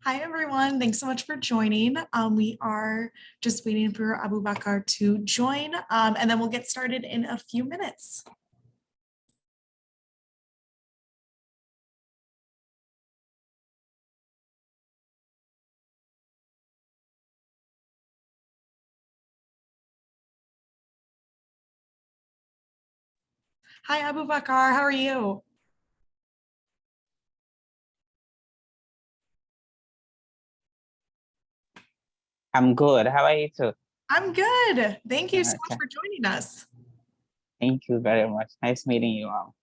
Hi, everyone. Thanks so much for joining. We are just waiting for Abubakar to join, and then we'll get started in a few minutes. Hi, Abubakar. How are you? I'm good. How are you too? I'm good. Thank you so much Okay. for joining us. Thank you very much. Nice meeting you all.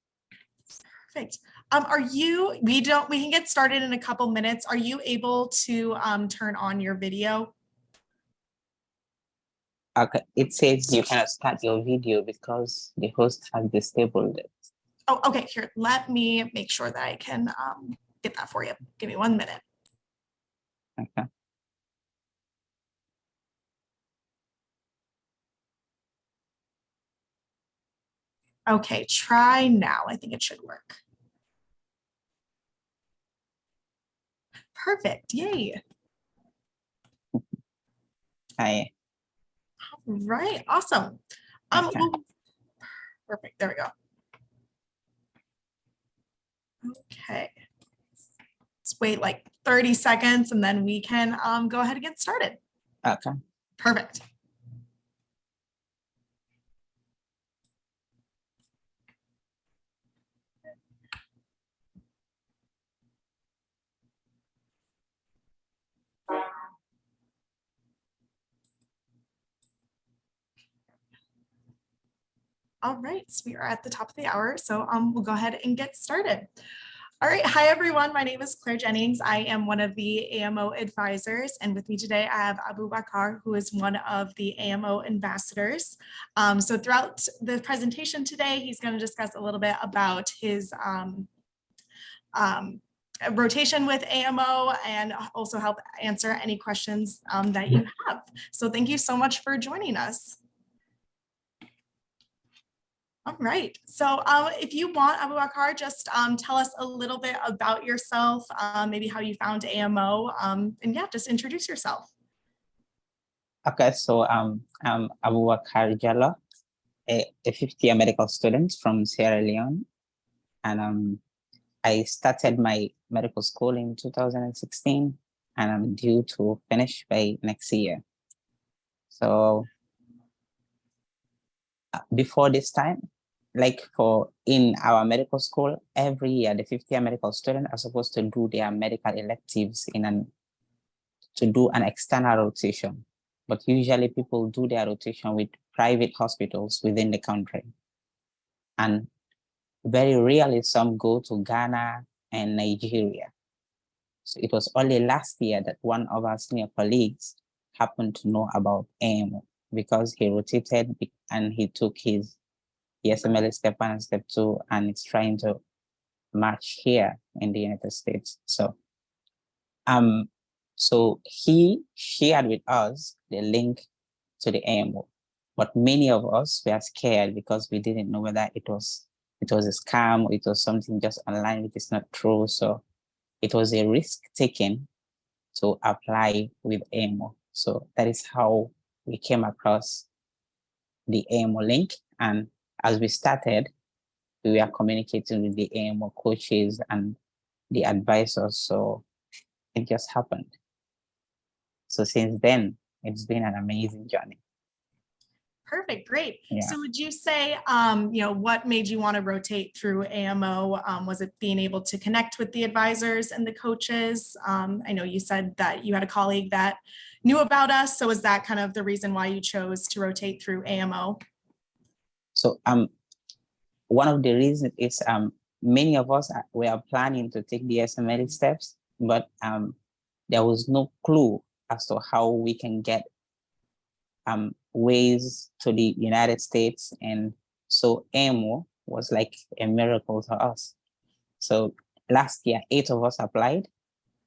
Perfect. We can get started in a couple minutes. Are you able to turn on your video? Okay. It says you cannot start your video because the host has disabled it. Oh, okay. Here, let me make sure that I can get that for you. Give me 1 minute. Okay. Okay, try now. I think it should work. Perfect. Yay. Hi. Right. Awesome. Okay. Perfect. There we go. Okay. Let's wait like 30 seconds and then we can go ahead and get started. Okay. Perfect. All right, so we are at the top of the hour, so we'll go ahead and get started. All right, hi everyone, my name is Claire Jennings. I am one of the AMO advisors, and with me today I have Abubakar, who is one of the AMO ambassadors. So throughout the presentation today, he's going to discuss a little bit about his rotation with AMO and also help answer any questions that you have. So thank you so much for joining us. All right, so if you want, Abubakar, just tell us a little bit about yourself, maybe how you found AMO, and yeah, just introduce yourself. Okay. So I'm Abubakar Jallo, a fifth-year medical student from Sierra Leone, and I started my medical school in 2016, and I'm due to finish by next year. So before this time, like for in our medical school, every year the fifth-year medical student are supposed to do their medical electives to do an external rotation. But usually people do their rotation with private hospitals within the country. And very rarely some go to Ghana and Nigeria. So it was only last year that one of our senior colleagues happened to know about AMO because he rotated and he took his ESML step 1 and step 2, and it's trying to match here in the United States. So he shared with us the link to the AMO, but many of us were scared because we didn't know whether it was a scam, or it was something just online which is not true. So it was a risk taken to apply with AMO. So that is how we came across the AMO link, and as we started, we were communicating with the AMO coaches and the advisors. So it just happened. So since then, it's been an amazing journey. Perfect, great. Yeah. So would you say, what made you want to rotate through AMO? Was it being able to connect with the advisors and the coaches? I know you said that you had a colleague that knew about us. So is that kind of the reason why you chose to rotate through AMO? So one of the reasons is many of us were planning to take the SML steps, but there was no clue as to how we can get ways to the United States. And so AMO was like a miracle to us. So last year, 8 of us applied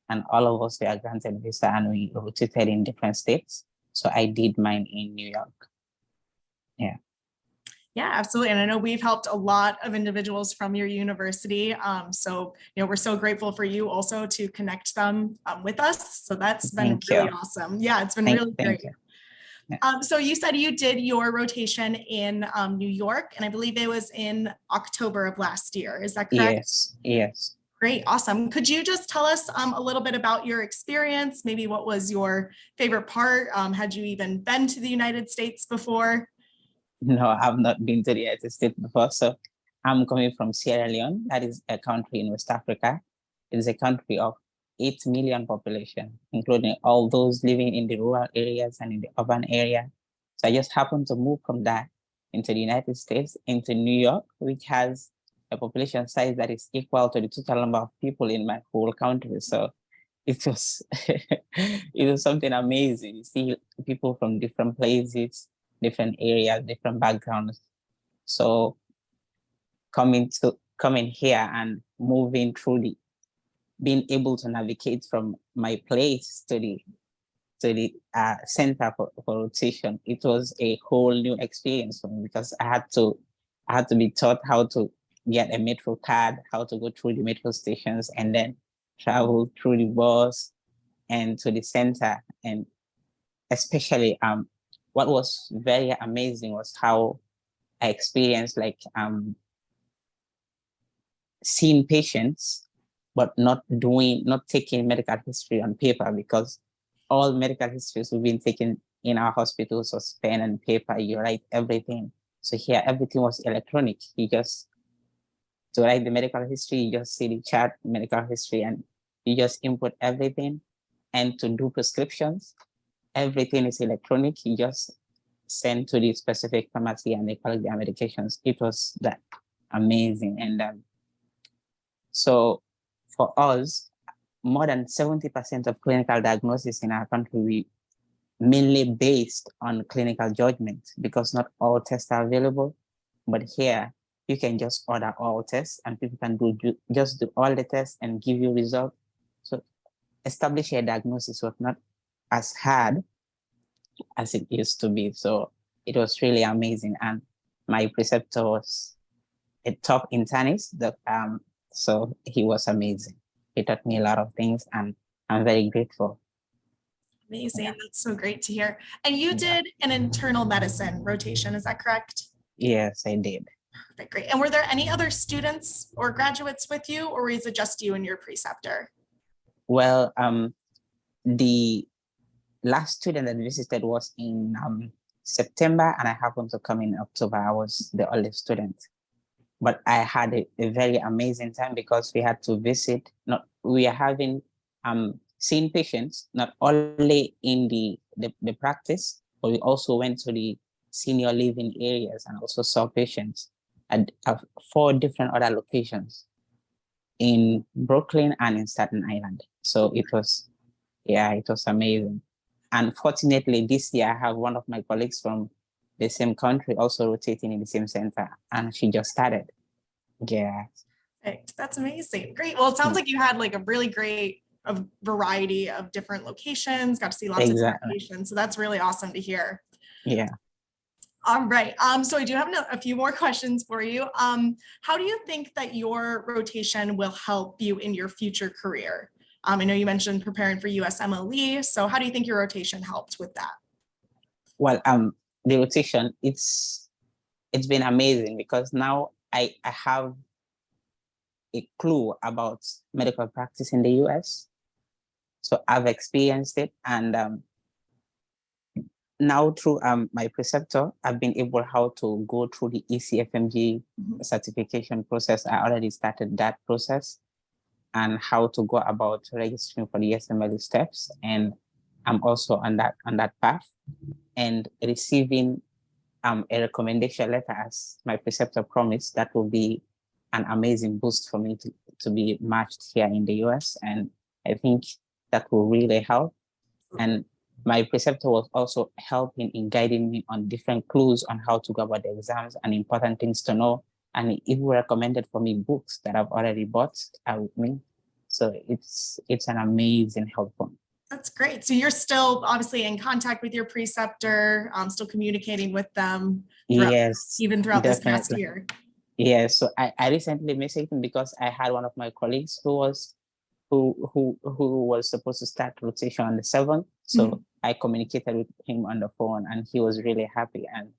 and all of us were granted visa, and we rotated in different states. So I did mine in New York. Yeah. Yeah, absolutely. And I know we've helped a lot of individuals from your university. So, we're so grateful for you also to connect them with us. So that's been Thank really you. awesome. Yeah, it's been really Thank great. you. Yeah. So you said you did your rotation in New York, and I believe it was in October of last year. Is that correct? Yes, yes. Great, awesome. Could you just tell us a little bit about your experience? Maybe what was your favorite part? Had you even been to the United States before? No, I've not been to the United States before. So I'm coming from Sierra Leone. That is a country in West Africa. It is a country of 8 million population, including all those living in the rural areas and in the urban area. So I just happened to move from that into the United States, into New York, which has a population size that is equal to the total number of people in my whole country. So it was it was something amazing. You see people from different places, different areas, different backgrounds. So coming here and moving through the being able to navigate from my place to the center for rotation, it was a whole new experience for me because I had to be taught how to get a metro card, how to go through the metro stations, and then travel through the bus and to the center. And especially what was very amazing was how I experienced like seeing patients but not taking medical history on paper, because all medical histories we've been taken in our hospitals was pen and paper. You write everything. So here everything was electronic. You just to write the medical history, you just see the chart medical history and you just input everything. And to do prescriptions, everything is electronic. You just send to the specific pharmacy and they collect their medications. It was that amazing. And so for us, more than 70% of clinical diagnosis in our country, we mainly based on clinical judgment because not all tests are available. But here, you can just order all tests and people can just do all the tests and give you results. So establish a diagnosis was not as hard as it used to be. So it was really amazing. And my preceptor was a top internist, so he was amazing. He taught me a lot of things and I'm very grateful. Amazing. Yeah. That's so great to hear. And you Yeah. did an internal medicine rotation, is that correct? Yes, I did. Perfect, great. And were there any other students or graduates with you, or was it just you and your preceptor? Well, the last student that visited was in September, and I happened to come in October. I was the only student, but I had a very amazing time because we had to visit. Not we are having seeing patients not only in the practice, but we also went to the senior living areas and also saw patients at 4 different other locations in Brooklyn and in Staten Island. So it was amazing. And fortunately, this year I have one of my colleagues from the same country also rotating in the same center, and she just started. Yeah. Perfect. That's amazing. Great. Well, it sounds like you had like a really great variety of different locations, got to see lots of different Exactly. patients. So that's really awesome to hear. Yeah. All right. So I do have a few more questions for you. How do you think that your rotation will help you in your future career? I know you mentioned preparing for USMLE. So how do you think your rotation helped with that? Well, the rotation, it's been amazing because now I have a clue about medical practice in the US. So I've experienced it, and now through my preceptor, I've been able how to go through the ECFMG certification process. I already started that process and how to go about registering for the SMLE steps. And I'm also on that path and receiving a recommendation letter as my preceptor promised. That will be an amazing boost for me to be matched here in the US. And I think that will really help. And my preceptor was also helping in guiding me on different clues on how to go about the exams and important things to know. And he even recommended for me books that I've already bought with me. So it's an amazing help for me. That's great. So you're still obviously in contact with your preceptor, still communicating with them throughout, Yes, even throughout this past definitely. year. Yeah, so I recently messaged him because I had one of my colleagues who was supposed to start rotation on the 7th. So I communicated with him on the phone and he was really happy. And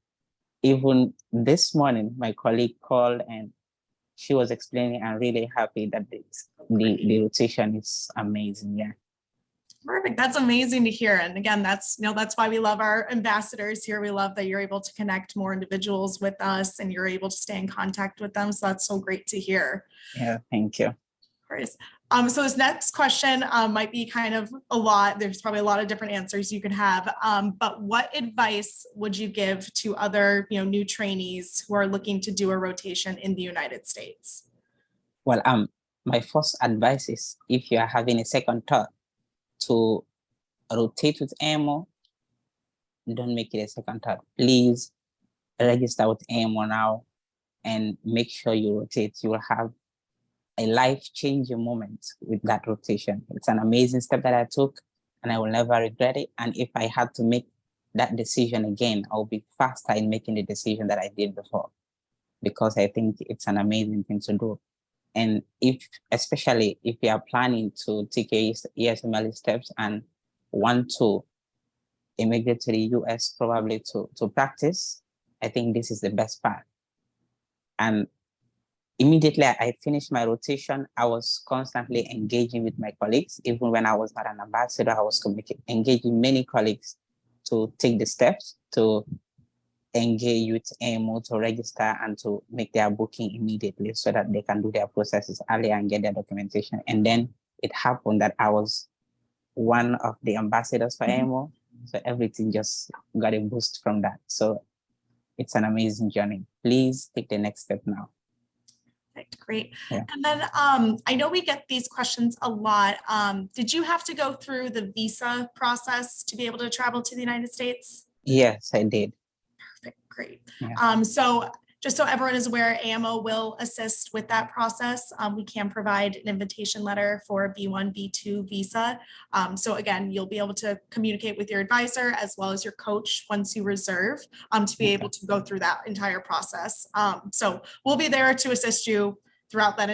even this morning, my colleague called and she was explaining, I'm really happy that the rotation is amazing. Yeah. Perfect. That's amazing to hear. And again, that's why we love our ambassadors here. We love that you're able to connect more individuals with us and you're able to stay in contact with them. So that's so great to hear. Yeah, thank you. Of course. So this next question might be kind of a lot. There's probably a lot of different answers you could have. But what advice would you give to other, new trainees who are looking to do a rotation in the United States? Well, my first advice is if you are having a second thought to rotate with AMO, don't make it a second thought. Please register with AMO now and make sure you rotate. You will have a life-changing moment with that rotation. It's an amazing step that I took and I will never regret it. And if I had to make that decision again, I'll be faster in making the decision that I did before, because I think it's an amazing thing to do. And especially if you are planning to take your ESML steps and want to immigrate to the US probably to practice, I think this is the best part. And immediately I finished my rotation, I was constantly engaging with my colleagues. Even when I was not an ambassador, I was engaging many colleagues to take the steps to engage with AMO, to register and to make their booking immediately so that they can do their processes earlier and get their documentation. And then it happened that I was one of the ambassadors for AMO. So everything just got a boost from that. So it's an amazing journey. Please take the next step now. Great. Yeah. And then I know we get these questions a lot. Did you have to go through the visa process to be able to travel to the United States? Yes, I did. Perfect. Great. Yeah. So just so everyone is aware, AMO will assist with that process. We can provide an invitation letter for a B1, B2 visa. So again, you'll be able to communicate with your advisor as well as your coach once you reserve to be able to go through that entire process. So we'll be there to assist you throughout that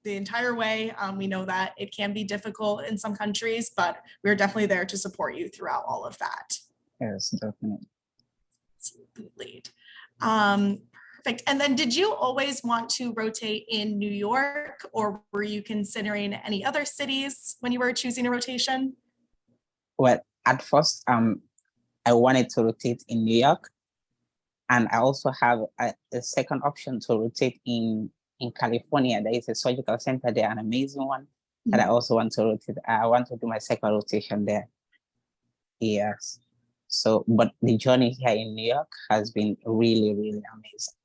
the entire way. We know that it can be difficult in some countries, but we're definitely there to support you throughout all of that. Yes, definitely. Absolutely. Perfect. And then did you always want to rotate in New York, or were you considering any other cities when you were choosing a rotation? Well, at first, I wanted to rotate in New York. And I also have a second option to rotate in California. There is a surgical center there, an amazing one that I also want to rotate. I want to do my second rotation there. Yes. So, but the journey here in New York has been really, really amazing.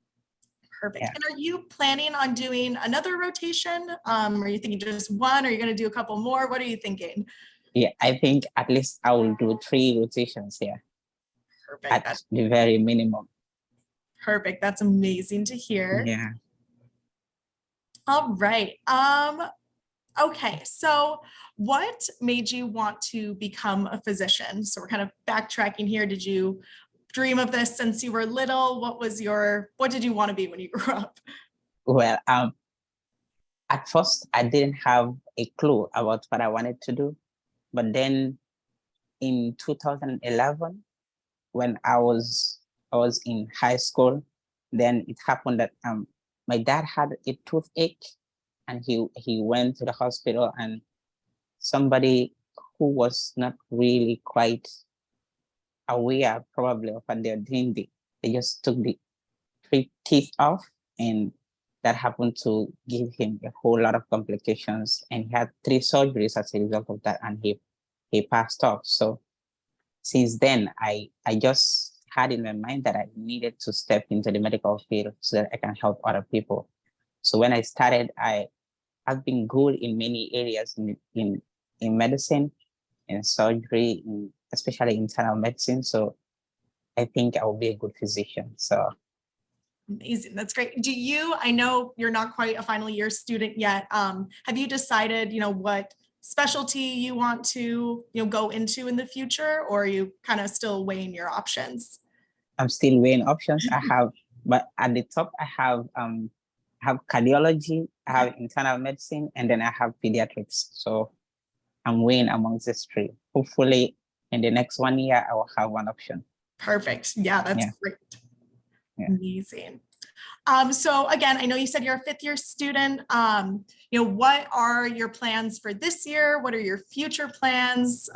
Perfect. Yeah. And are you planning on doing another rotation? Are you thinking just one? Or are you going to do a couple more? What are you thinking? Yeah, I think at least I will do 3 rotations here. Perfect. At the very minimum. Perfect. That's amazing to hear. Yeah. All right. Okay, so what made you want to become a physician? So we're kind of backtracking here. Did you dream of this since you were little? What did you want to be when you grew up? Well, at first I didn't have a clue about what I wanted to do. But then in 2011, when I was in high school, then it happened that my dad had a toothache and he went to the hospital, and somebody who was not really quite aware probably of what they're doing, they just took the 3 teeth off, and that happened to give him a whole lot of complications, and he had 3 surgeries as a result of that, and he passed off. So since then, I just had in my mind that I needed to step into the medical field so that I can help other people. So when I started, I've been good in many areas in medicine, in surgery, especially internal medicine. So I think I will be a good physician. So amazing. That's great. I know you're not quite a final year student yet. Have you decided, what specialty you want to, go into in the future, or are you kind of still weighing your options? I'm still weighing options. But at the top, I have cardiology, I have internal medicine, and then I have pediatrics. So I'm weighing amongst these three. Hopefully, in the next 1 year, I will have one option. Perfect. Yeah, that's great. Yeah. Amazing. So again, I know you said you're a fifth-year student. What are your plans for this year? What are your future plans?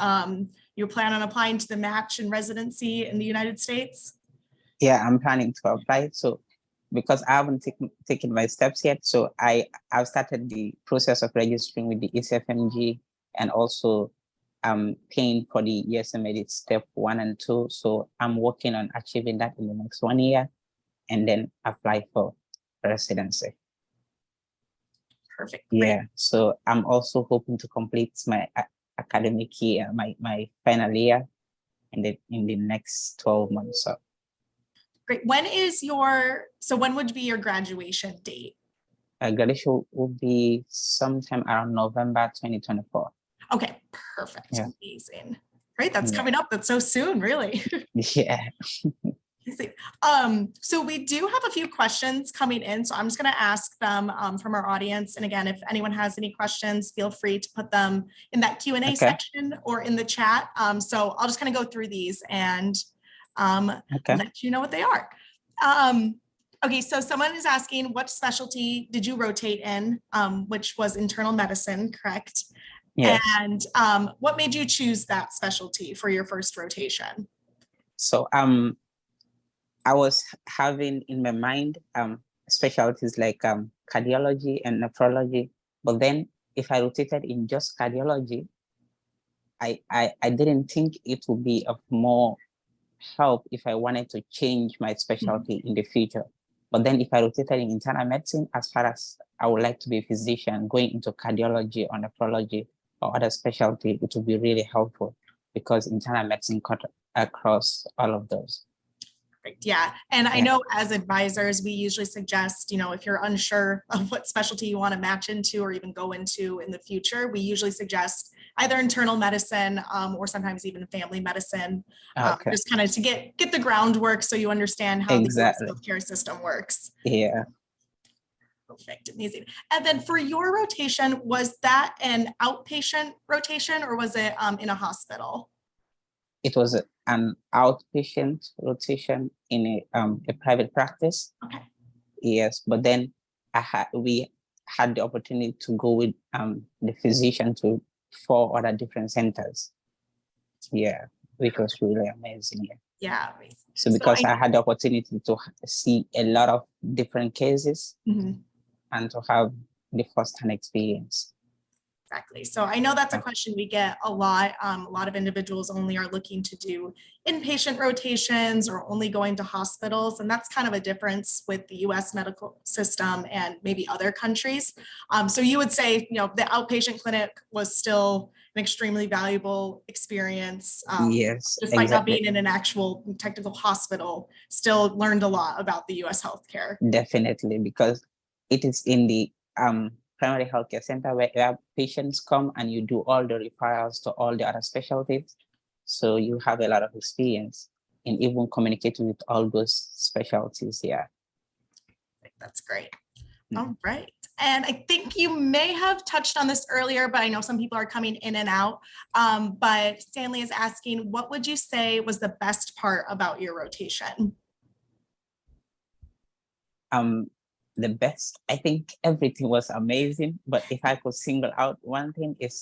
You plan on applying to the match in residency in the United States? Yeah, I'm planning to apply. So because I haven't taken my steps yet, so I've started the process of registering with the ECFMG, and also paying for the USMLE step 1 and 2. So I'm working on achieving that in the next 1 year, and then apply for residency. Perfect. Yeah. Great. So I'm also hoping to complete my academic year, my final year, in the next 12 months. So. Great. When would be your graduation date? Graduation will be sometime around November 2024. Okay, perfect. Yeah. Amazing. Great. That's coming up. That's so soon, really. Yeah. So we do have a few questions coming in, so I'm just going to ask them from our audience. And again, if anyone has any questions, feel free to put them in that Q&A section or in the chat. So I'll just kind of go through these and let you know what they are. Okay, so someone is asking, what specialty did you rotate in, which was internal medicine, correct? Yes. And what made you choose that specialty for your first rotation? So I was having in my mind specialties like cardiology and nephrology, but then if I rotated in just cardiology, I didn't think it would be of more help if I wanted to change my specialty in the future. But then if I rotated in internal medicine, as far as I would like to be a physician, going into cardiology or nephrology or other specialty, it would be really helpful because internal medicine cut across all of those. Perfect. Yeah. And I know as advisors, we usually suggest, if you're unsure of what specialty you want to match into or even go into in the future, we usually suggest either internal medicine or sometimes even family medicine, just kind of to get the groundwork so you understand how the US healthcare system works. Yeah. Perfect. Amazing. And then for your rotation, was that an outpatient rotation or was it in a hospital? It was an outpatient rotation in a private practice. Okay. Yes, but then we had the opportunity to go with the physician to 4 other different centers. Yeah, which was really amazing. Yeah, amazing. So because I had the opportunity to see a lot of different cases and to have the first-hand experience. Exactly. So I know that's a question we get a lot. A lot of individuals only are looking to do inpatient rotations or only going to hospitals. And that's kind of a difference with the US medical system and maybe other countries. So you would say, the outpatient clinic was still an extremely valuable experience. Yes, despite not being in an actual technical hospital, still learned a lot about the US healthcare. Definitely, because it is in the primary healthcare center where patients come and you do all the referrals to all the other specialties. So you have a lot of experience in even communicating with all those specialties. Yeah. That's great. All right. And I think you may have touched on this earlier, but I know some people are coming in and out. But Stanley is asking, what would you say was the best part about your rotation? The best, I think everything was amazing, but if I could single out one thing, is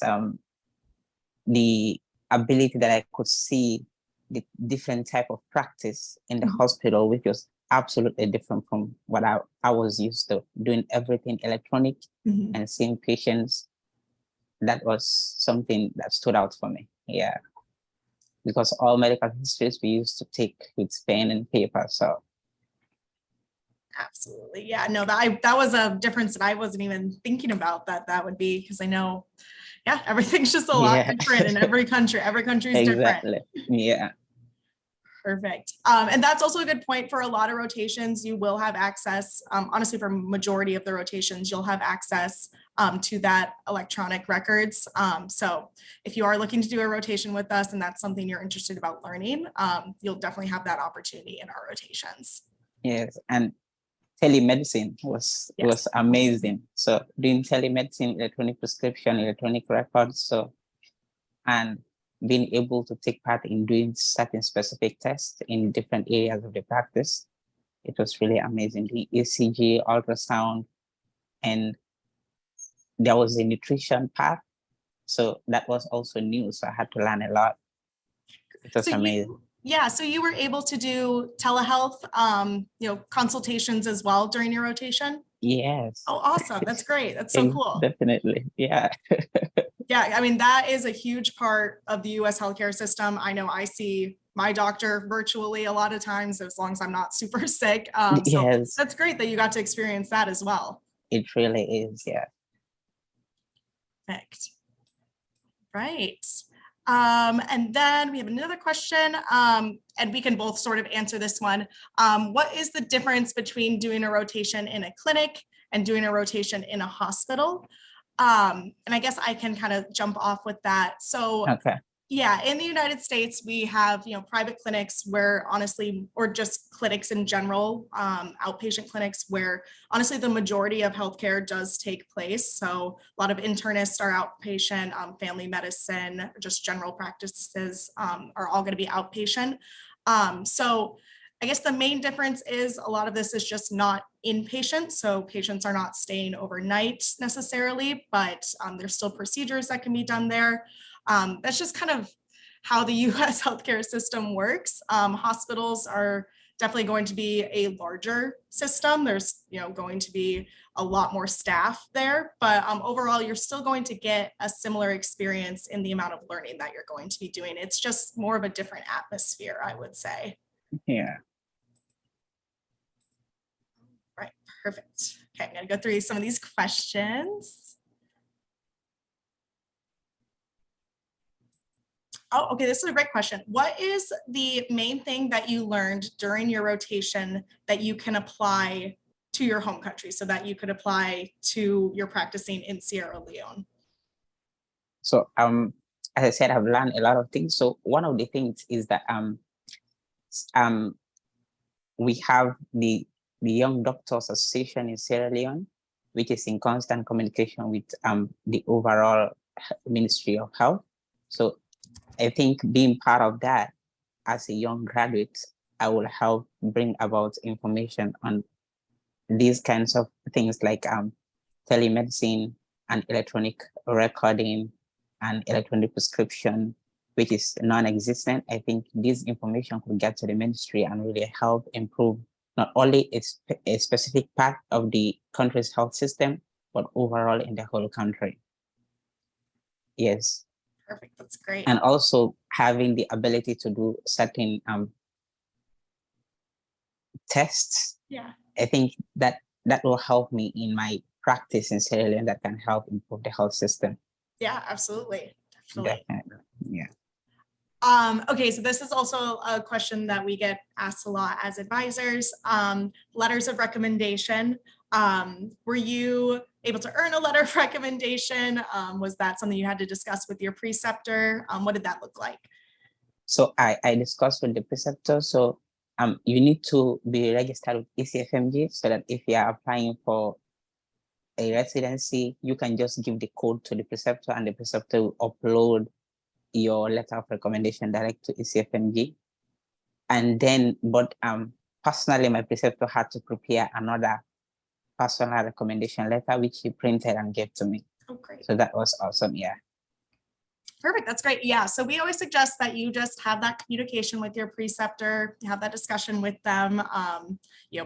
the ability that I could see the different type of practice in the hospital, which was absolutely different from what I was used to, doing everything electronic and seeing patients. That was something that stood out for me. Yeah, because all medical histories we used to take with pen and paper. So absolutely. Yeah, no, that was a difference that I wasn't even thinking about that would be, because I know, everything's just a lot different in every country. Every country is different. Yeah. Perfect. And that's also a good point. For a lot of rotations, you will have access, honestly, for majority of the rotations, you'll have access to that electronic records. So if you are looking to do a rotation with us and that's something you're interested about learning, you'll definitely have that opportunity in our rotations. Yes, and telemedicine was amazing. So doing telemedicine, electronic prescription, electronic records, so and being able to take part in doing certain specific tests in different areas of the practice, it was really amazing. The ECG, ultrasound, and there was a nutrition part, so that was also new. So I had to learn a lot. It was amazing. So you were able to do telehealth, consultations as well during your rotation? Yes. Oh, awesome. That's great. That's so cool. Definitely. Yeah. Yeah, I mean, that is a huge part of the US healthcare system. I know I see my doctor virtually a lot of times, as long as I'm not super sick. So yes. That's great that you got to experience that as well. It really is, yeah. Perfect. Right. And then we have another question, and we can both sort of answer this one. What is the difference between doing a rotation in a clinic and doing a rotation in a hospital? And I guess I can kind of jump off with that. So yeah, in the United States, we have, private clinics where honestly, or just clinics in general, outpatient clinics where honestly, the majority of healthcare does take place. So a lot of internists are outpatient, family medicine, just general practices are all going to be outpatient. So I guess the main difference is a lot of this is just not inpatient. So patients are not staying overnight necessarily, but there's still procedures that can be done there. That's just kind of how the US healthcare system works. Hospitals are definitely going to be a larger system. There's going to be a lot more staff there, but overall, you're still going to get a similar experience in the amount of learning that you're going to be doing. It's just more of a different atmosphere, I would say. Yeah. Right, perfect. Okay, I'm gonna go through some of these questions. Oh, okay, this is a great question. What is the main thing that you learned during your rotation that you can apply to your home country, so that you could apply to your practicing in Sierra Leone? So as I said, I've learned a lot of things. So one of the things is that we have the Young Doctors Association in Sierra Leone, which is in constant communication with the overall Ministry of Health. So I think being part of that as a young graduate, I will help bring about information on these kinds of things like telemedicine and electronic recording and electronic prescription, which is non-existent. I think this information could get to the ministry and really help improve not only a specific part of the country's health system, but overall in the whole country. Yes. Perfect, that's great. And also having the ability to do certain tests. Yeah. I think that will help me in my practice in Sierra Leone, that can help improve the health system. Yeah, absolutely. Definitely. Yeah. Okay, so this is also a question that we get asked a lot as advisors. Letters of recommendation. Were you able to earn a letter of recommendation? Was that something you had to discuss with your preceptor? What did that look like? So I discussed with the preceptor. So you need to be registered with ECFMG, so that if you are applying for a residency, you can just give the code to the preceptor and the preceptor will upload your letter of recommendation direct to ECFMG. And then, but personally, my preceptor had to prepare another personal recommendation letter, which he printed and gave to me. Oh, great. So that was awesome. Yeah. Perfect. That's great. Yeah. So we always suggest that you just have that communication with your preceptor, have that discussion with them.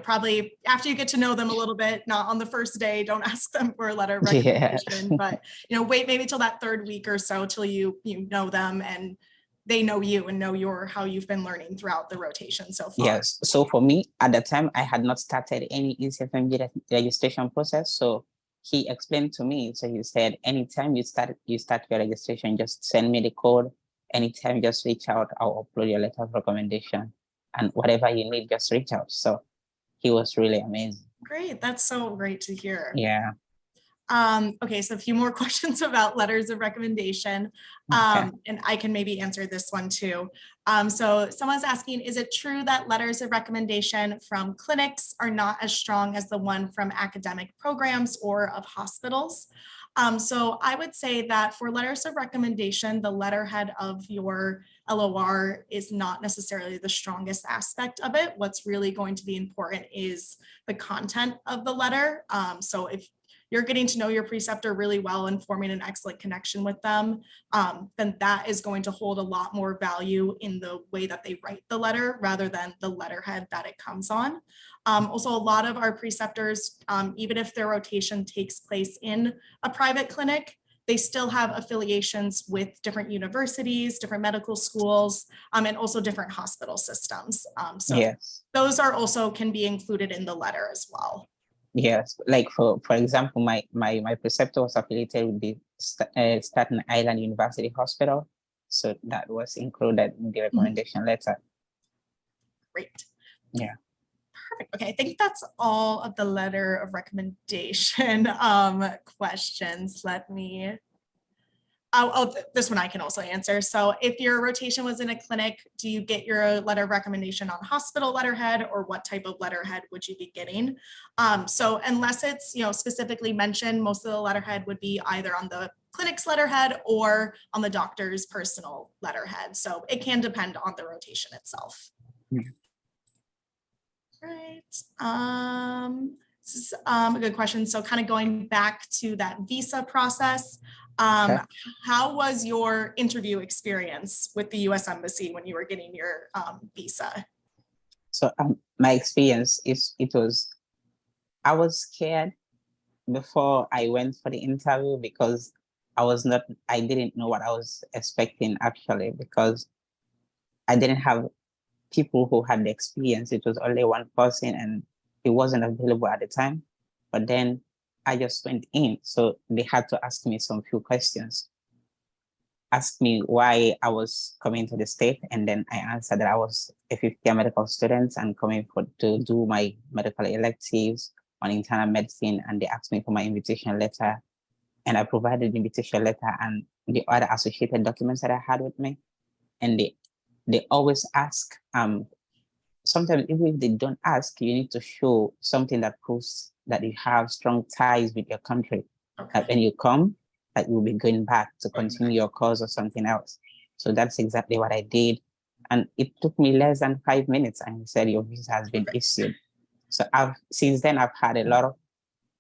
Probably after you get to know them a little bit, not on the first day, don't ask them for a letter of recommendation, but, wait maybe till that third week or so till you know them and they know you and know how you've been learning throughout the rotation so far. Yes. So for me, at the time, I had not started any ECFMG registration process. So he explained to me, so he said, anytime you start your registration, just send me the code. Anytime, just reach out, I'll upload your letter of recommendation. and whatever you need, just reach out. So he was really amazing. Great. That's so great to hear. Yeah. Okay, so a few more questions about letters of recommendation, Okay. and I can maybe answer this one too. So someone's asking, is it true that letters of recommendation from clinics are not as strong as the one from academic programs or of hospitals? So I would say that for letters of recommendation, the letterhead of your LOR is not necessarily the strongest aspect of it. What's really going to be important is the content of the letter. So if you're getting to know your preceptor really well and forming an excellent connection with them, then that is going to hold a lot more value in the way that they write the letter rather than the letterhead that it comes on. Also, a lot of our preceptors, even if their rotation takes place in a private clinic, they still have affiliations with different universities, different medical schools, and also different hospital systems. So Yes. those are also can be included in the letter as well. Yes, like for example, my preceptor was affiliated with the Staten Island University Hospital, so that was included in the recommendation letter. Great. Yeah. Perfect. Okay, I think that's all of the letter of recommendation questions. Let me. This one I can also answer. So if your rotation was in a clinic, do you get your letter of recommendation on hospital letterhead, or what type of letterhead would you be getting? So unless it's specifically mentioned, most of the letterhead would be either on the clinic's letterhead or on the doctor's personal letterhead. So it can depend on the rotation itself. Right. This is a good question. So kind of going back to that visa process, Okay. how was your interview experience with the U.S. Embassy when you were getting your visa? So my experience is I was scared before I went for the interview because I didn't know what I was expecting actually, because I didn't have people who had the experience. It was only one person and he wasn't available at the time. But then I just went in. So they had to ask me some few questions. Asked me why I was coming to the state, and then I answered that I was a fifth-year medical student and coming to do my medical electives on internal medicine, and they asked me for my invitation letter, and I provided the invitation letter and the other associated documents that I had with me, and they always ask, sometimes even if they don't ask, you need to show something that proves that you have strong ties with your country. Okay. When you come, that you'll be going back to continue your course or something else. So that's exactly what I did. And it took me less than 5 minutes, and he said your visa has been issued. So since then I've had a lot of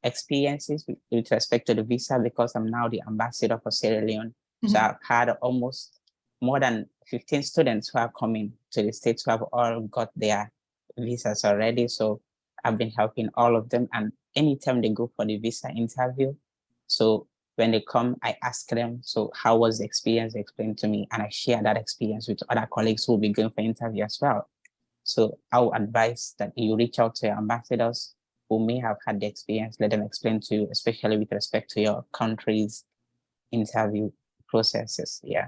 experiences with respect to the visa, because I'm now the ambassador for Sierra Leone. So I've had almost more than 15 students who are coming to the States who have all got their visas already. So I've been helping all of them. And anytime they go for the visa interview, so when they come, I ask them, so how was the experience? They explain to me, and I share that experience with other colleagues who will be going for interview as well. So I would advise that you reach out to your ambassadors who may have had the experience, let them explain to you, especially with respect to your country's interview processes. Yeah.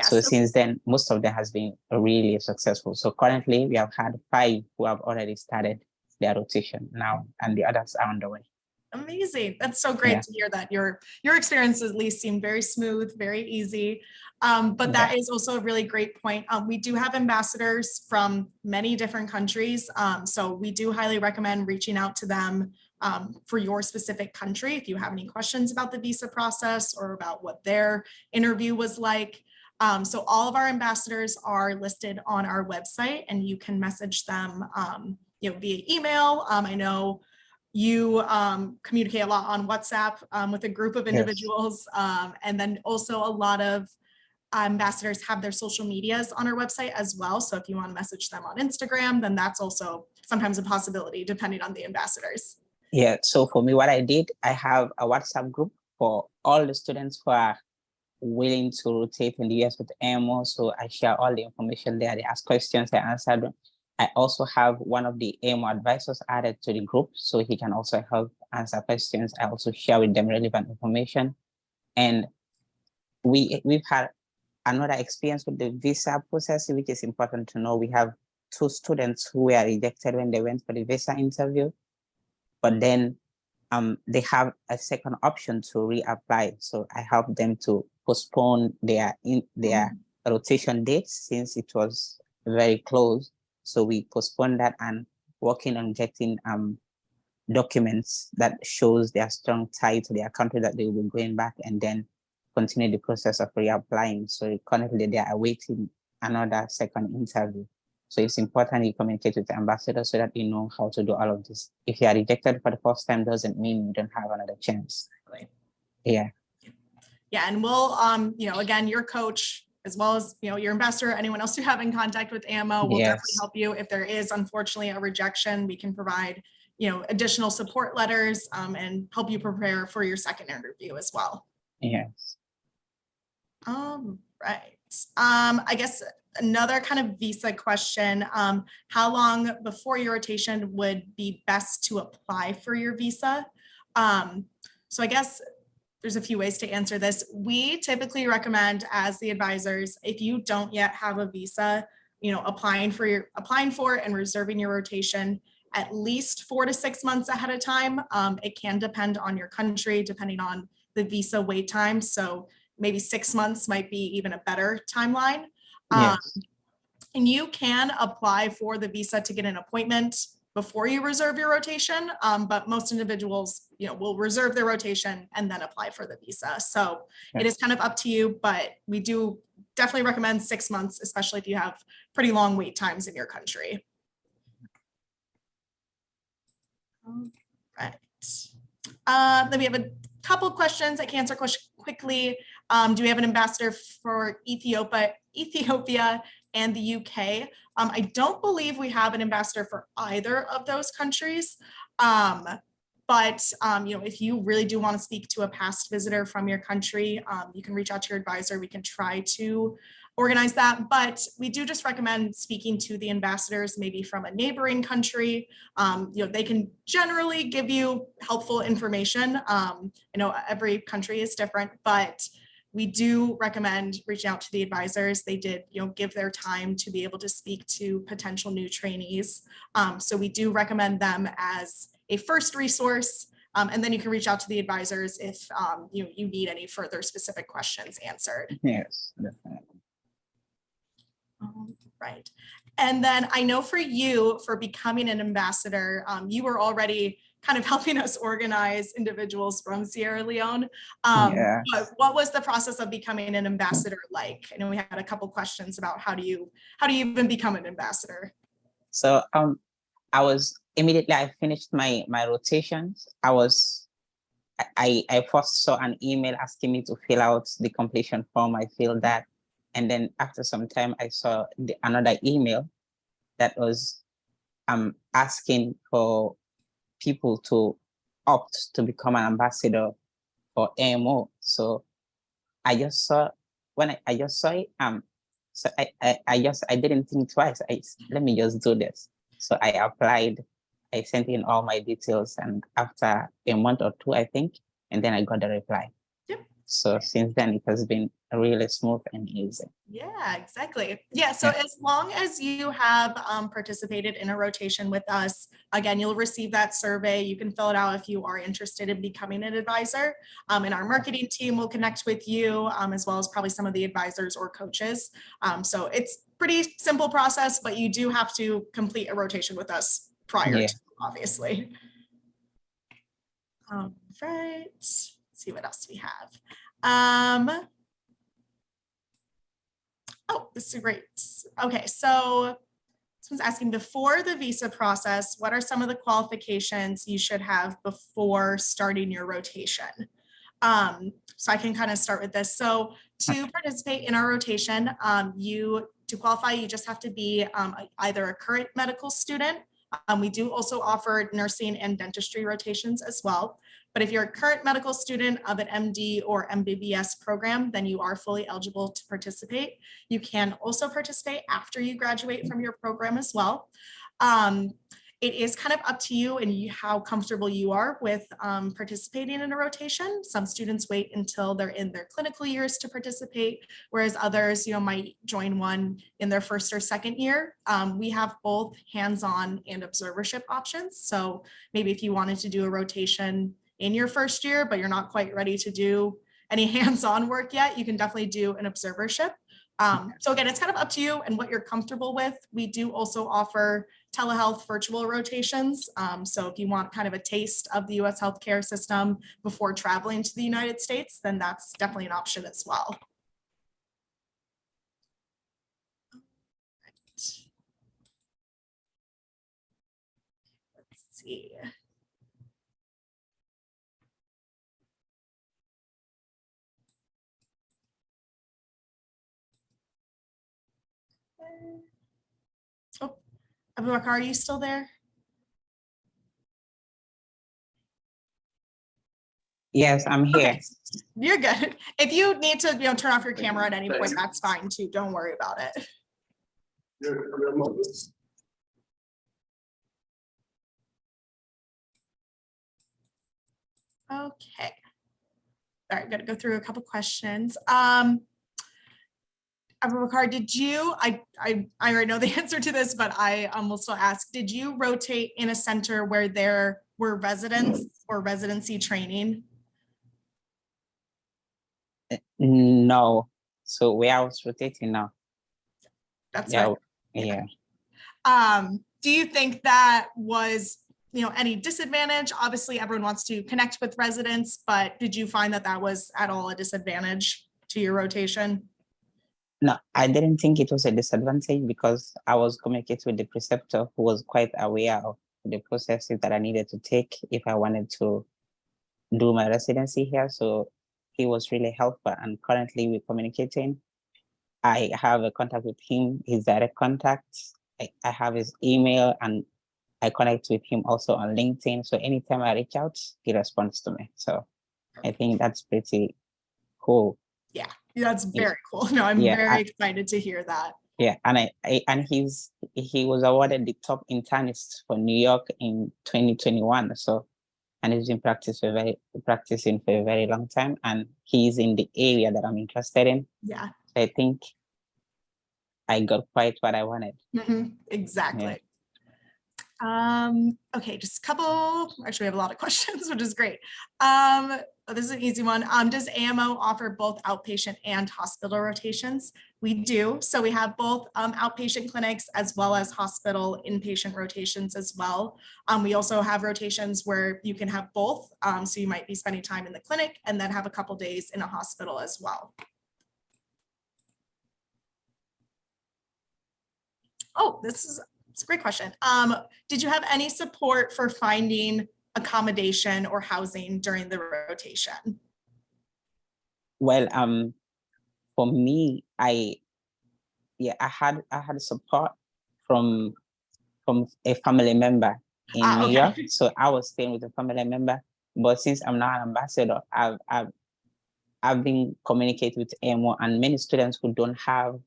So since then, most of them has been really successful. So currently we have had 5 who have already started their rotation now, and the others are on the way. Amazing. That's so great to hear that your experiences at least seem very smooth, very easy. But that is also a really great point. We do have ambassadors from many different countries. So we do highly recommend reaching out to them for your specific country if you have any questions about the visa process or about what their interview was like. So all of our ambassadors are listed on our website, and you can message them via email. I know you communicate a lot on WhatsApp with a group of individuals. And then also a lot of ambassadors have their social medias on our website as well. So if you want to message them on Instagram, then that's also sometimes a possibility depending on the ambassadors. Yeah, so for me, what I did, I have a WhatsApp group for all the students who are willing to rotate in the US with AMO. So I share all the information there. They ask questions, I answer them. I also have one of the AMO advisors added to the group, so he can also help answer questions. I also share with them relevant information. And we've had another experience with the visa process, which is important to know. We have two students who were rejected when they went for the visa interview, but then they have a second option to reapply. So I helped them to postpone their rotation dates since it was very close. So we postponed that and working on getting documents that shows their strong tie to their country that they will be going back, and then continue the process of reapplying. So currently they are awaiting another second interview. So it's important you communicate with the ambassador so that you know how to do all of this. If you are rejected for the first time, doesn't mean you don't have another chance. Right. Yeah. Yeah, and we'll, again, your coach, as well as, your ambassador, anyone else you have in contact with AMO will definitely help you. If there is, unfortunately, a rejection, we can provide, additional support letters and help you prepare for your second interview as well. Yes. Right. I guess another kind of visa question, how long before your rotation would be best to apply for your visa? So I guess there's a few ways to answer this. We typically recommend, as the advisors, if you don't yet have a visa, applying for and reserving your rotation at least 4 to 6 months ahead of time. It can depend on your country, depending on the visa wait time. So maybe 6 months might be even a better timeline. Yes. And you can apply for the visa to get an appointment before you reserve your rotation. But most individuals, will reserve their rotation and then apply for the visa. So It is kind of up to you, but we do definitely recommend 6 months, especially if you have pretty long wait times in your country. All right. Then we have a couple questions I can answer quickly. Do we have an ambassador for Ethiopia and the UK? I don't believe we have an ambassador for either of those countries. But if you really do want to speak to a past visitor from your country, you can reach out to your advisor. We can try to organize that, but we do just recommend speaking to the ambassadors, maybe from a neighboring country. They can generally give you helpful information. I know every country is different, but we do recommend reaching out to the advisors. They did, give their time to be able to speak to potential new trainees. So we do recommend them as a first resource. And then you can reach out to the advisors if you need any further specific questions answered. Yes, definitely. Right. And then I know for you, for becoming an ambassador, you were already kind of helping us organize individuals from Sierra Leone. But what was the process of becoming an ambassador like? I know we had a couple questions about how do you even become an ambassador? So I was immediately I finished my rotations. I first saw an email asking me to fill out the completion form. I filled that. And then after some time, I saw another email that was asking for people to opt to become an ambassador for AMO. So I just saw I just saw it. So I didn't think twice. Let me just do this. So I applied. I sent in all my details, and after a month or two, I think, and then I got the reply. Yep. So since then, it has been really smooth and easy. Yeah, exactly. Yeah, so as long as you have participated in a rotation with us, again, you'll receive that survey. You can fill it out if you are interested in becoming an advisor. And our marketing team will connect with you, as well as probably some of the advisors or coaches. So it's pretty simple process, but you do have to complete a rotation with us prior to, obviously. Right. Let's see what else we have. Oh, this is great. Okay, so someone's asking, before the visa process, what are some of the qualifications you should have before starting your rotation? So I can kind of start with this. So to participate in our rotation, to qualify, you just have to be either a current medical student. We do also offer nursing and dentistry rotations as well. But if you're a current medical student of an MD or MBBS program, then you are fully eligible to participate. You can also participate after you graduate from your program as well. It is kind of up to you and how comfortable you are with participating in a rotation. Some students wait until they're in their clinical years to participate, whereas others, might join one in their first or second year. We have both hands-on and observership options. So maybe if you wanted to do a rotation in your first year, but you're not quite ready to do any hands-on work yet, you can definitely do an observership. So again, it's kind of up to you and what you're comfortable with. We do also offer telehealth virtual rotations. So if you want kind of a taste of the US healthcare system before traveling to the United States, then that's definitely an option as well. Let's see. Oh, Abubakar, are you still there? Yes, I'm here. Okay, you're good. If you need to, turn off your camera at any point, that's fine too. Don't worry about it. Okay. All right, got to go through a couple questions. Abubakar, did you, I already know the answer to this, but I will still ask, did you rotate in a center where there were residents or residency training? No. So where I was rotating now. That's Yeah. right. Yeah. Do you think that was, any disadvantage? Obviously, everyone wants to connect with residents, but did you find that that was at all a disadvantage to your rotation? No, I didn't think it was a disadvantage because I was communicating with the preceptor who was quite aware of the processes that I needed to take if I wanted to do my residency here. So he was really helpful, and currently we're communicating. I have a contact with him, his direct contact. I have his email, and I connect with him also on LinkedIn. So anytime I reach out, he responds to me. So I think that's pretty cool. Yeah, that's very cool. No, I'm very excited to hear that. Yeah, and he was awarded the top internist for New York in 2021. So, and he's been practicing for a very long time, and he's in the area that I'm interested in. Yeah. So I think I got quite what I wanted. Exactly. Yeah. Okay, just a couple, actually we have a lot of questions, which is great. This is an easy one. Does AMO offer both outpatient and hospital rotations? We do. So we have both outpatient clinics as well as hospital inpatient rotations as well. We also have rotations where you can have both. So you might be spending time in the clinic and then have a couple days in a hospital as well. Oh, it's a great question. Did you have any support for finding accommodation or housing during the rotation? Well, for me, I had support from a family member in New York. So I was staying with a family member. But since I'm now an ambassador, I've been communicating with AMO, and many students who don't have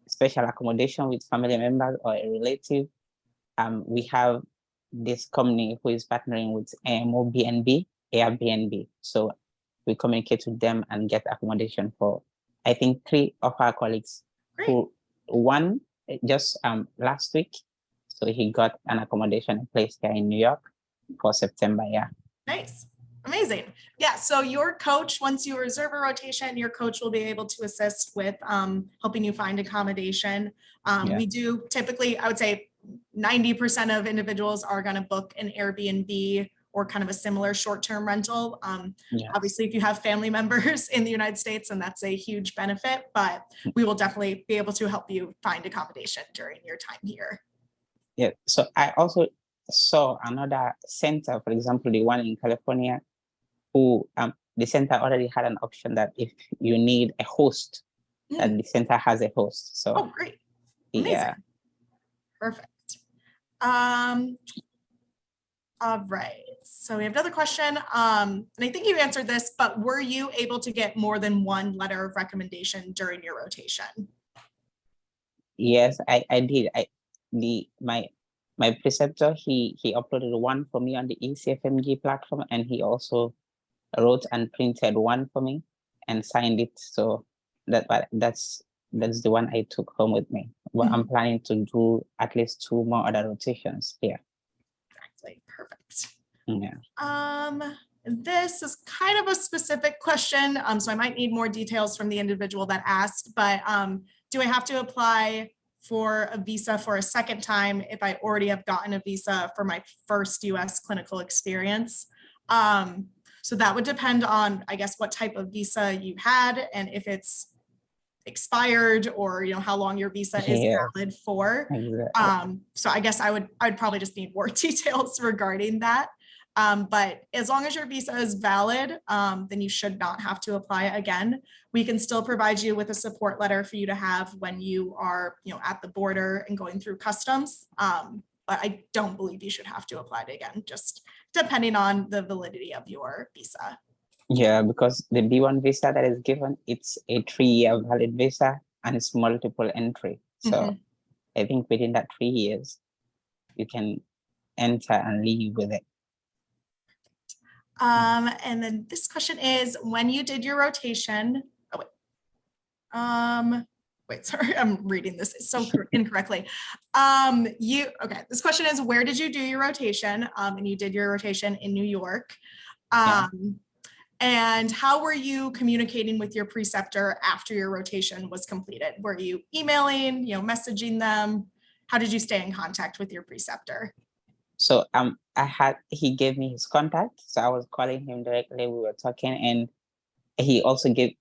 special accommodation with family members or a relative, we have this company who is partnering with AMO Airbnb. So we communicate with them and get accommodation for, I think, 3 of our colleagues. Who one just last week, so he got an accommodation place here in New York for September. Yeah. Nice. Amazing. Yeah. So your coach, once you reserve a rotation, your coach will be able to assist with helping you find accommodation. We do typically, I would say 90% of individuals are going to book an Airbnb or kind of a similar short-term rental. Obviously, if you have family members in the United States, and that's a huge benefit, but we will definitely be able to help you find accommodation during your time here. Yeah. So I also saw another center, for example, the one in California, who the center already had an option that if you need a host, that the center has a host. So great. Amazing. Yeah. Perfect. All right. So we have another question. And I think you answered this, but were you able to get more than one letter of recommendation during your rotation? Yes, I did. my preceptor, he uploaded one for me on the ECFMG platform, and he also wrote and printed one for me and signed it. So that's the one I took home with me. But I'm planning to do at least 2 more other rotations here. Exactly. Perfect. Yeah. This is kind of a specific question, so I might need more details from the individual that asked, but do I have to apply for a visa for a second time if I already have gotten a visa for my first US clinical experience? So that would depend on, I guess, what type of visa you had and if it's expired or, you know, how long your visa is valid for. Exactly. So I guess I'd probably just need more details regarding that. But as long as your visa is valid, then you should not have to apply again. We can still provide you with a support letter for you to have when you are, you know, at the border and going through customs. But I don't believe you should have to apply it again, just depending on the validity of your visa. Yeah, because the B1 visa that is given, it's a 3-year valid visa and it's multiple entry. So I think within that 3 years, you can enter and leave with it. And then this question is, when you did your rotation, wait, sorry, I'm reading this so incorrectly. Okay, this question is, where did you do your rotation? And you did your rotation in New York. And how were you communicating with your preceptor after your rotation was completed? Were you emailing, you know, messaging them? How did you stay in contact with your preceptor? So he gave me his contact. So I was calling him directly. We were talking, and he also gave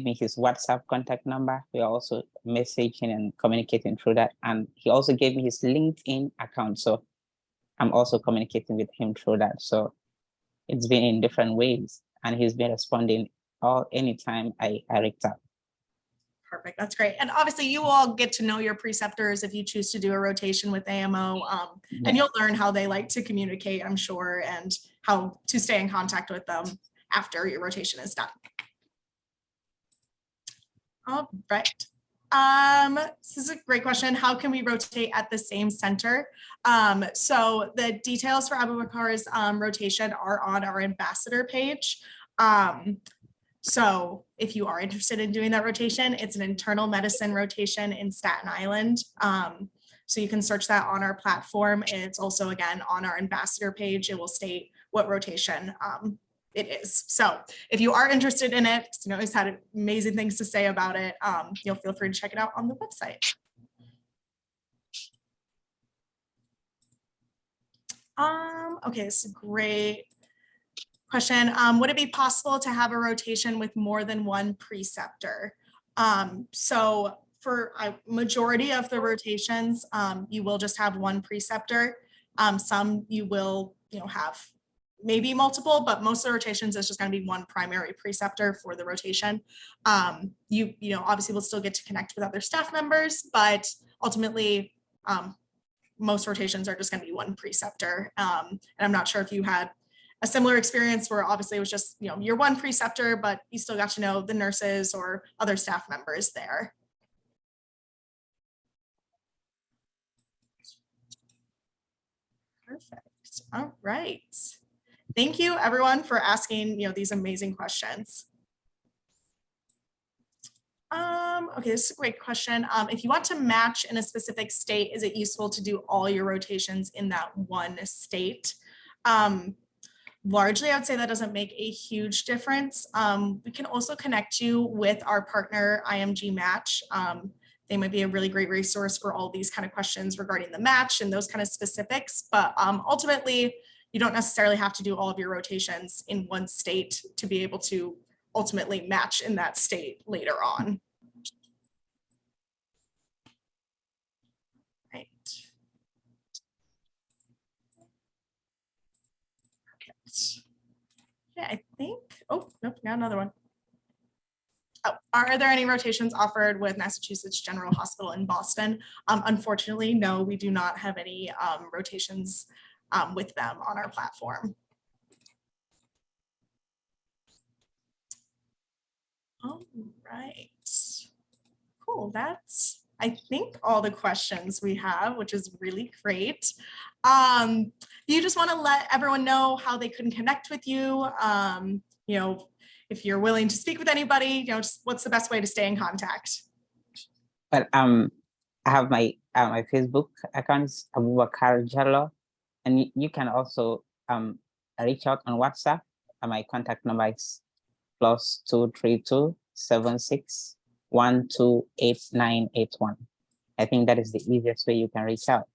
me his WhatsApp contact number. We are also messaging and communicating through that. And he also gave me his LinkedIn account. So I'm also communicating with him through that. So it's been in different ways, and he's been responding anytime I reach out. Perfect. That's great. And obviously you all get to know your preceptors if you choose to do a rotation with AMO, and you'll learn how they like to communicate, I'm sure, and how to stay in contact with them after your rotation is done. All right. This is a great question. How can we rotate at the same center? So the details for Abubakar's rotation are on our ambassador page. So if you are interested in doing that rotation, it's an internal medicine rotation in Staten Island. So you can search that on our platform. It's also, again, on our ambassador page. It will state what rotation it is. So if you are interested in it, you know, he's had amazing things to say about it. You'll feel free to check it out on the website. Okay, this is a great question. Would it be possible to have a rotation with more than one preceptor? So for a majority of the rotations, you will just have one preceptor. Some you will, you know, have maybe multiple, but most of the rotations is just going to be one primary preceptor for the rotation. You know, obviously we'll still get to connect with other staff members, but ultimately, most rotations are just going to be one preceptor. And I'm not sure if you had a similar experience where obviously it was just, you know, you're one preceptor, but you still got to know the nurses or other staff members there. Perfect. All right. Thank you everyone for asking, you know, these amazing questions. Okay, this is a great question. If you want to match in a specific state, is it useful to do all your rotations in that one state? Largely, I would say that doesn't make a huge difference. We can also connect you with our partner, IMG Match. They might be a really great resource for all these kind of questions regarding the match and those kind of specifics. But ultimately, you don't necessarily have to do all of your rotations in one state to be able to ultimately match in that state later on. Right. Perfect. Yeah, I think, oh, nope, got another one. Oh, are there any rotations offered with Massachusetts General Hospital in Boston? Unfortunately, no, we do not have any rotations with them on our platform. All right, cool, that's I think, all the questions we have, which is really great. You just want to let everyone know how they can connect with you. You know, if you're willing to speak with anybody, you know, just what's the best way to stay in contact? But I have my Facebook account is Abubakar Jallo, and you can also reach out on WhatsApp. My contact number is +232 76 128981. I think that is the easiest way you can reach out.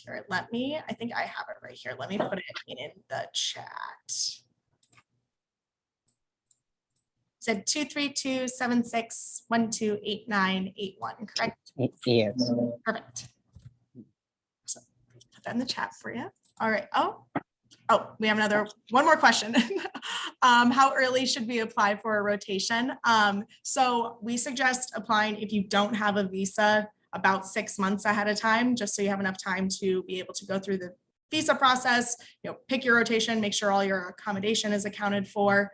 Here, I think I have it right here. Let me put it in the chat. Said 232-76-128981, correct? Yes. Perfect. So put that in the chat for you. All right. Oh, we have one more question. How early should we apply for a rotation? So we suggest applying if you don't have a visa about 6 months ahead of time, just so you have enough time to be able to go through the visa process, you know, pick your rotation, make sure all your accommodation is accounted for.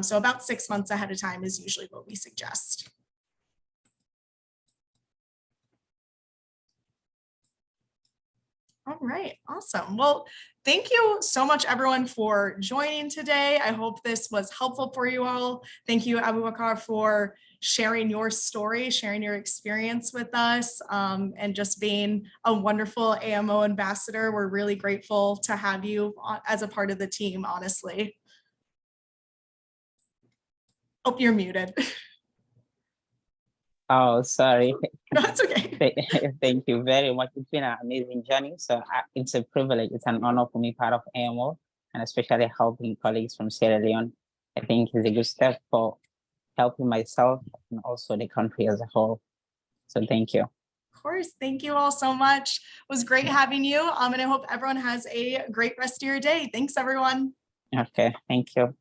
So about 6 months ahead of time is usually what we suggest. All right, awesome. Well, thank you so much, everyone, for joining today. I hope this was helpful for you all. Thank you, Abubakar, for sharing your story, sharing your experience with us, and just being a wonderful AMO ambassador. We're really grateful to have you as a part of the team, honestly. Oh, you're muted. Oh, sorry. No, that's okay. Thank you very much. It's been an amazing journey. So it's a privilege. It's an honor for me, part of AMO, and especially helping colleagues from Sierra Leone. I think it's a good step for helping myself and also the country as a whole. So thank you. Of course. Thank you all so much. It was great having you. And I hope everyone has a great rest of your day. Thanks, everyone. Okay. Thank you.